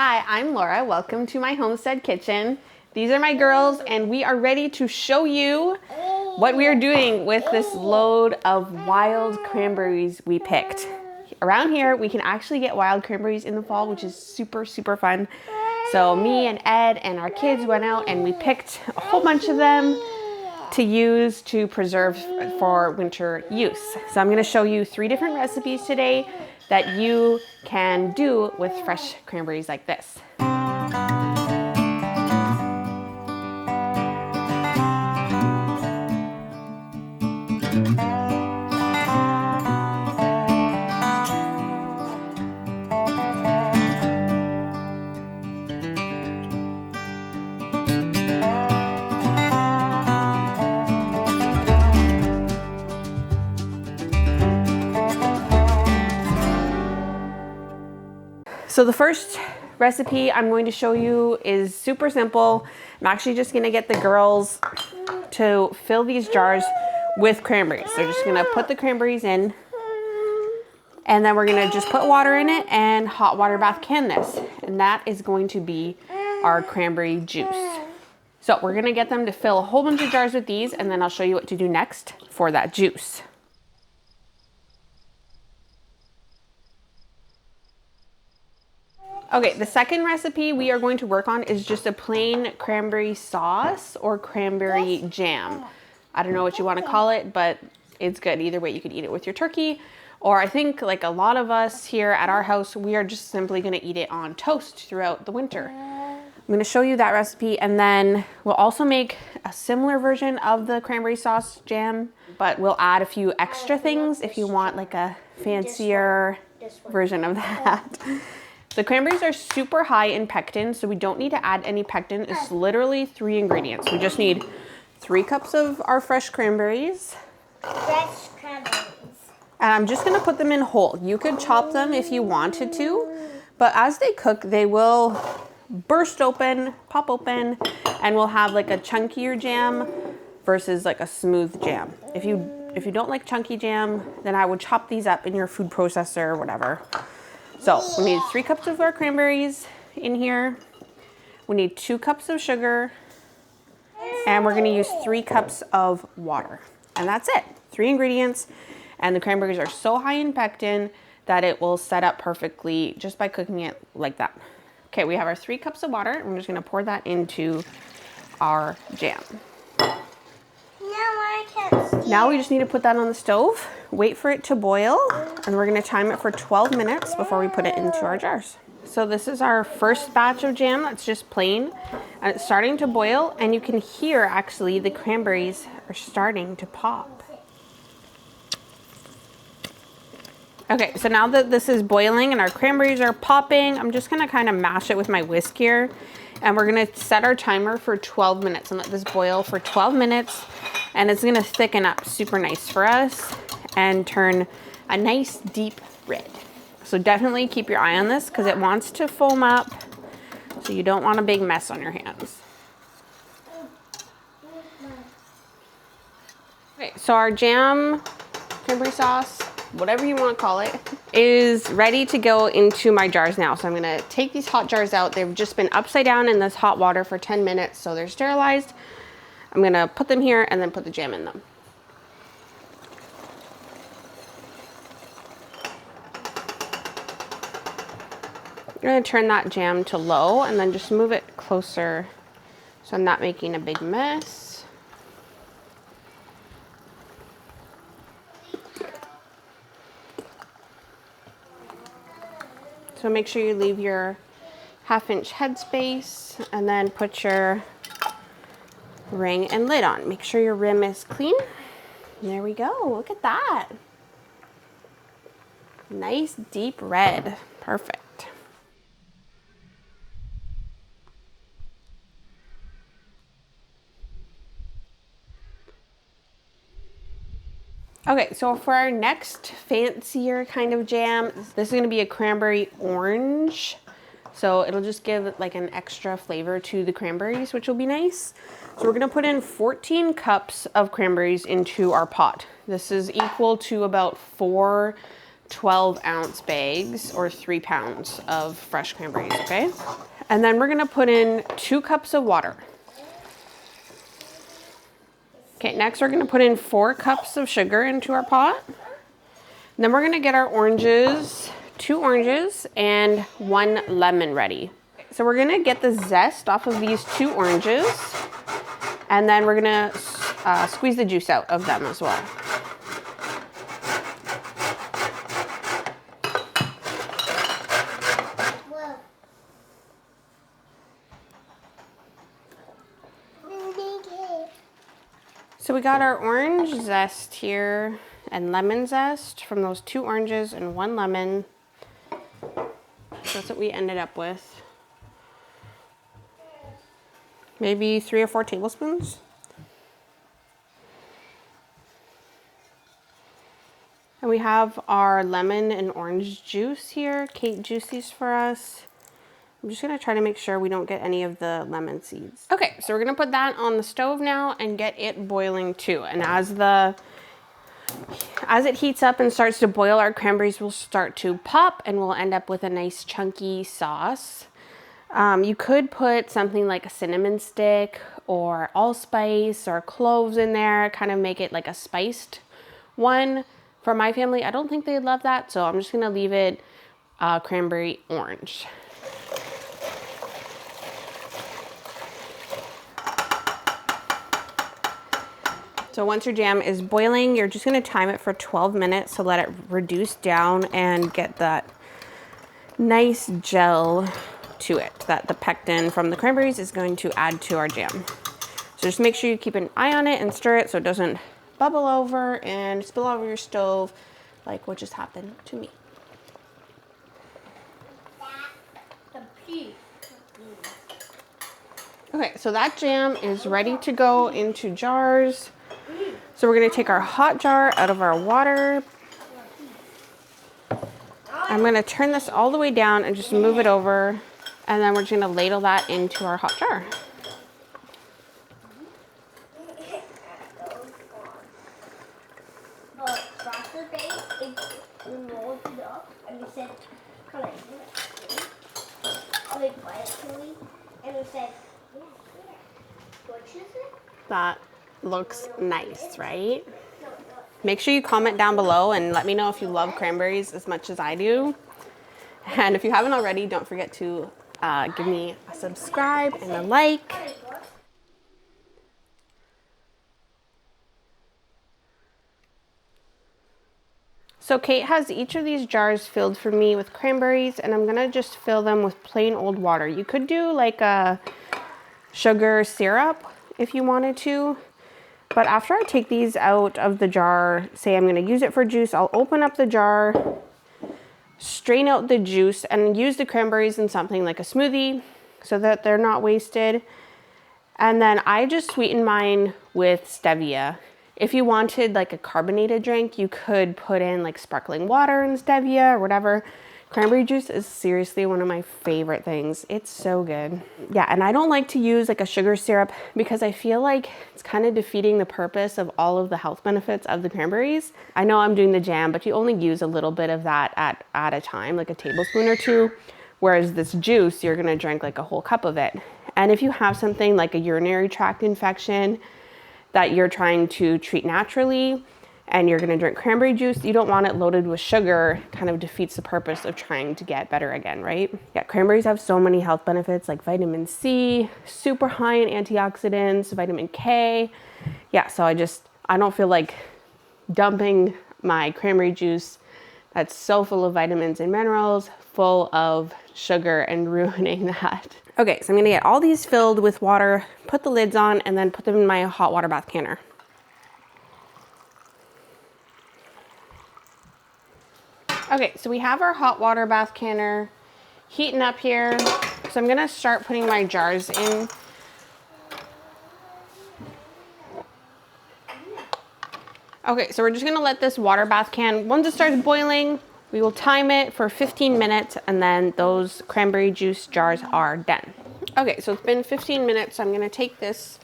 Hi, I'm Laura. Welcome to my homestead kitchen. These are my girls and we are ready to show you what we are doing with this load of wild cranberries we picked. Around here, we can actually get wild cranberries in the fall, which is super fun. So me and Ed and our kids went out and we picked a whole bunch of them to use to preserve for winter use. So I'm gonna show you 3 different recipes today that you can do with fresh cranberries like this. So the first recipe I'm going to show you is super simple. I'm actually just gonna get the girls to fill these jars with cranberries. They're just gonna put the cranberries in and then we're gonna just put water in it and hot water bath can this. And that is going to be our cranberry juice. So we're gonna get them to fill a whole bunch of jars with these and then I'll show you what to do next for that juice. Okay, the second recipe we are going to work on is just a plain cranberry sauce or cranberry jam. I don't know what you want to call it, but it's good. Either way, you could eat it with your turkey, or I think like a lot of us here at our house, we are just simply going to eat it on toast throughout the winter. I'm going to show you that recipe, and then we'll also make a similar version of the cranberry sauce jam, but we'll add a few extra things if you want like a fancier version of that. The cranberries are super high in pectin, so we don't need to add any pectin. It's literally 3 ingredients. We just need 3 cups of our fresh cranberries. Fresh cranberries. And I'm just gonna put them in whole. You could chop them if you wanted to, but as they cook, they will burst open, pop open, and we'll have like a chunkier jam versus like a smooth jam. If you don't like chunky jam, then I would chop these up in your food processor or whatever. So we need 3 cups of our cranberries in here. We need 2 cups of sugar, and we're gonna use 3 cups of water. And that's it, 3 ingredients. And the cranberries are so high in pectin that it will set up perfectly just by cooking it like that. Okay, we have our 3 cups of water, and we're just gonna pour that into our jam. Now we just need to put that on the stove, wait for it to boil, and we're gonna time it for 12 minutes before we put it into our jars. So this is our first batch of jam that's just plain, and it's starting to boil, and you can hear actually the cranberries are starting to pop. Okay, so now that this is boiling and our cranberries are popping, I'm just gonna kind of mash it with my whisk here, and we're gonna set our timer for 12 minutes and let this boil for 12 minutes. And it's gonna thicken up super nice for us and turn a nice deep red. So definitely keep your eye on this because it wants to foam up, so you don't want a big mess on your hands. Okay, so our jam, cranberry sauce, whatever you want to call it, is ready to go into my jars now. So I'm gonna take these hot jars out. They've just been upside down in this hot water for 10 minutes, so they're sterilized. I'm gonna put them here and then put the jam in them. I'm gonna turn that jam to low and then just move it closer so I'm not making a big mess. So make sure you leave your 1/2-inch headspace and then put your ring and lid on. Make sure your rim is clean. There we go, look at that. Nice deep red, perfect. Okay, so for our next fancier kind of jam, this is gonna be a cranberry orange. So it'll just give like an extra flavor to the cranberries, which will be nice. So we're gonna put in 14 cups of cranberries into our pot. This is equal to about 4 12-ounce bags or 3 pounds of fresh cranberries, okay? And then we're gonna put in 2 cups of water. Okay, next we're gonna put in 4 cups of sugar into our pot. And then we're gonna get our oranges, 2 oranges and 1 lemon ready. So we're gonna get the zest off of these 2 oranges, and then we're gonna squeeze the juice out of them as well. So we got our orange zest here and lemon zest from those 2 oranges and 1 lemon. So that's what we ended up with. Maybe 3 or 4 tablespoons. And we have our lemon and orange juice here. Kate juiced these for us. I'm just gonna try to make sure we don't get any of the lemon seeds. Okay, so we're gonna put that on the stove now and get it boiling too. And as it heats up and starts to boil, our cranberries will start to pop and we'll end up with a nice chunky sauce. You could put something like a cinnamon stick or allspice or cloves in there, kind of make it like a spiced one. For my family, I don't think they'd love that, so I'm just gonna leave it cranberry orange. So once your jam is boiling, you're just gonna time it for 12 minutes to let it reduce down and get that nice gel to it that the pectin from the cranberries is going to add to our jam. So just make sure you keep an eye on it and stir it so it doesn't bubble over and spill over your stove like what just happened to me. Okay, so that jam is ready to go into jars. So we're gonna take our hot jar out of our water. I'm gonna turn this all the way down and just move it over. And then we're just gonna ladle that into our hot jar. That looks nice, right? Make sure you comment down below and let me know if you love cranberries as much as I do. And if you haven't already, don't forget to give me a subscribe and a like. So Kate has each of these jars filled for me with cranberries, and I'm gonna just fill them with plain old water. You could do like a sugar syrup if you wanted to, but after I take these out of the jar, say I'm gonna use it for juice, I'll open up the jar, strain out the juice, and use the cranberries in something like a smoothie so that they're not wasted. And then I just sweeten mine with stevia. If you wanted like a carbonated drink, you could put in like sparkling water and stevia or whatever. Cranberry juice is seriously one of my favorite things. It's so good. Yeah, and I don't like to use like a sugar syrup because I feel like it's kind of defeating the purpose of all of the health benefits of the cranberries. I know I'm doing the jam, but you only use a little bit of that at a time, like a tablespoon or 2. Whereas this juice, you're gonna drink like a whole cup of it. And if you have something like a urinary tract infection that you're trying to treat naturally, and you're gonna drink cranberry juice, you don't want it loaded with sugar. Kind of defeats the purpose of trying to get better again, right? Yeah, cranberries have so many health benefits like vitamin C, super high in antioxidants, vitamin K. Yeah, so I don't feel like dumping my cranberry juice that's so full of vitamins and minerals, full of sugar, and ruining that. Okay, so I'm gonna get all these filled with water, put the lids on, and then put them in my hot water bath canner. Okay, so we have our hot water bath canner heating up here. So I'm gonna start putting my jars in. Okay, so we're just gonna let this water bath can, once it starts boiling, we will time it for 15 minutes and then those cranberry juice jars are done. Okay, so it's been 15 minutes. So I'm gonna take this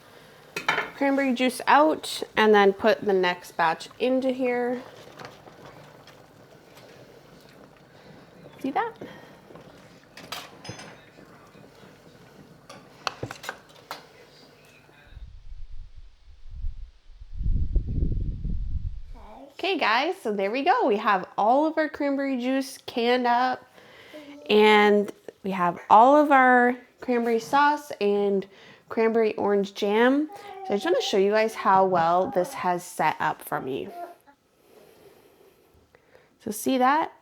cranberry juice out and then put the next batch into here. See that? Okay guys, so there we go. We have all of our cranberry juice canned up, and we have all of our cranberry sauce and cranberry orange jam. So I just want to show you guys how well this has set up for me. So see that?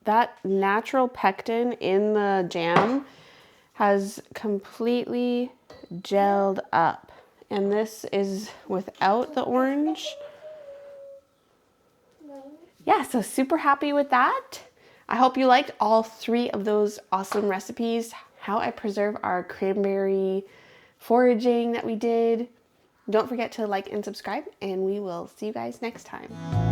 That natural pectin in the jam has completely gelled up. And this is without the orange. Yeah, so super happy with that. I hope you liked all 3 of those awesome recipes, how I preserve our cranberry foraging that we did. Don't forget to like and subscribe, and we will see you guys next time.